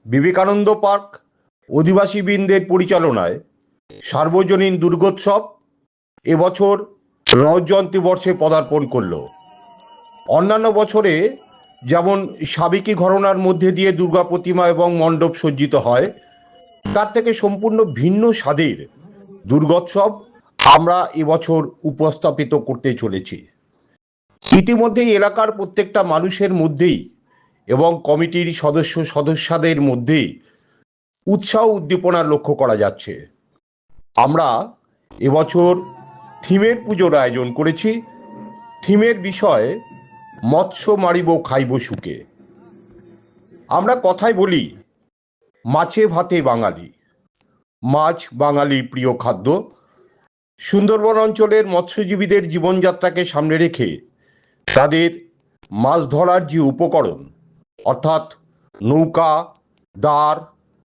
Vivekananda park অধিবাসীবৃন্দের পরিচালনায় সার্বজনীন দুর্গোৎসব এবছর রজত জয়ন্তী বর্ষে পদার্পণ করল। অন্যান্য বছরে যেমন সাবেকি ঘরানার মধ্যে দিয়ে দুর্গা প্রতিমা এবং মণ্ডপ সজ্জিত হয়, তার থেকে সম্পূর্ণ ভিন্ন স্বাদের দুর্গোৎসব আমরা এবছর উপস্থাপিত করতে চলেছি। ইতিমধ্যেই এলাকার প্রত্যেকটা মানুষের মধ্যেই এবং কমিটির সদস্যদের মধ্যেই উৎসাহ উদ্দীপনা লক্ষ্য করা যাচ্ছে। আমরা এবছর থিমের পুজোর আয়োজন করেছি। থিমের বিষয় মৎস্য মারিব খাইব সুখে। আমরা কথায় বলি, মাছে ভাতে বাঙালি, মাছ বাঙালির প্রিয় খাদ্য। সুন্দরবন অঞ্চলের মৎস্যজীবীদের জীবনযাত্রাকে সামনে রেখে তাদের মাছ ধরার যে উপকরণ অর্থাৎ নৌকা, দাঁড়,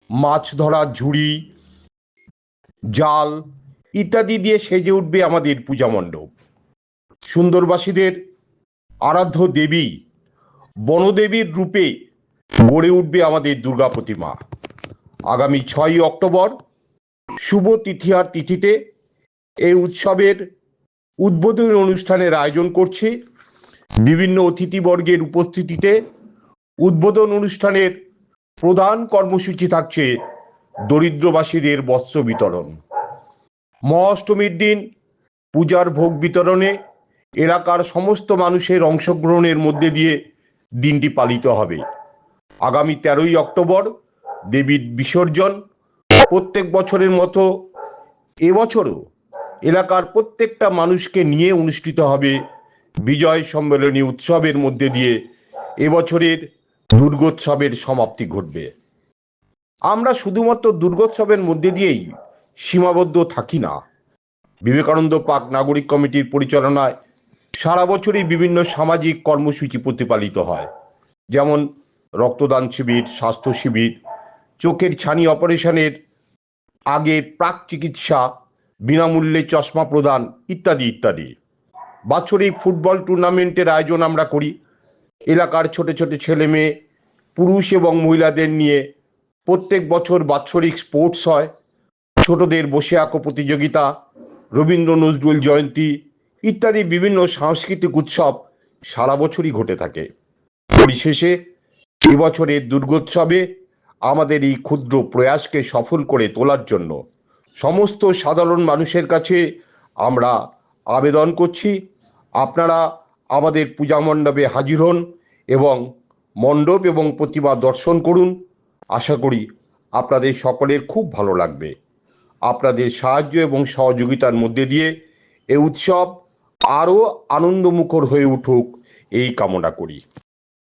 মাছ ধরার ঝুড়ি, জাল ইত্যাদি দিয়ে সেজে উঠবে আমাদের পূজা মণ্ডপ। সুন্দরবাসীদের আরাধ্য দেবী বনদেবীর রূপে গড়ে উঠবে আমাদের দুর্গা প্রতিমা। আগামী 6ই অক্টোবর শুভ তিথিয়ার তিথিতে এই উৎসবের উদ্বোধনী অনুষ্ঠানের আয়োজন করছি। বিভিন্ন অতিথিবর্গের উপস্থিতিতে উদ্বোধন অনুষ্ঠানের প্রধান কর্মসূচি থাকছে দরিদ্রবাসীদের বস্ত্র বিতরণ। মহাষ্টমীর দিন পূজার ভোগ বিতরণে এলাকার সমস্ত মানুষের অংশগ্রহণের মধ্যে দিয়ে দিনটি পালিত হবে। আগামী 13ই অক্টোবর দেবীর বিসর্জন। প্রত্যেক বছরের মতো এবছরও এলাকার প্রত্যেকটা মানুষকে নিয়ে অনুষ্ঠিত হবে বিজয় সম্মেলনী উৎসবের মধ্যে দিয়ে এবছরের দুর্গোৎসবের সমাপ্তি ঘটবে। আমরা শুধুমাত্র দুর্গোৎসবের মধ্যে দিয়েই সীমাবদ্ধ থাকি না। বিবেকানন্দ পার্ক নাগরিক কমিটির পরিচালনায় সারা বছরই বিভিন্ন সামাজিক কর্মসূচি প্রতিপালিত হয়, যেমন রক্তদান শিবির, স্বাস্থ্য শিবির, চোখের ছানি অপারেশনের আগে প্রাক চিকিৎসা, বিনামূল্যে চশমা প্রদান ইত্যাদি ইত্যাদি। বাৎসরিক ফুটবল টুর্নামেন্টের আয়োজন আমরা করি। এলাকার ছোট ছোট ছেলে মেয়ে, পুরুষ এবং মহিলাদের নিয়ে প্রত্যেক বছর বাৎসরিক স্পোর্টস হয়। ছোটদের বসে আঁকো প্রতিযোগিতা, রবীন্দ্র নজরুল জয়ন্তী ইত্যাদি বিভিন্ন সাংস্কৃতিক উৎসব সারা বছরই ঘটে থাকে। পরিশেষে এবছরের দুর্গোৎসবে আমাদের এই ক্ষুদ্র প্রয়াসকে সফল করে তোলার জন্য সমস্ত সাধারণ মানুষের কাছে আমরা আবেদন করছি, আপনারা আমাদের পূজা মণ্ডপে হাজির হন এবং মণ্ডপ এবং প্রতিমা দর্শন করুন। আশা করি আপনাদের সকলের খুব ভালো লাগবে। আপনাদের সাহায্য এবং সহযোগিতার মধ্যে দিয়ে এই উৎসব আরও আনন্দমুখর হয়ে উঠুক এই কামনা করি।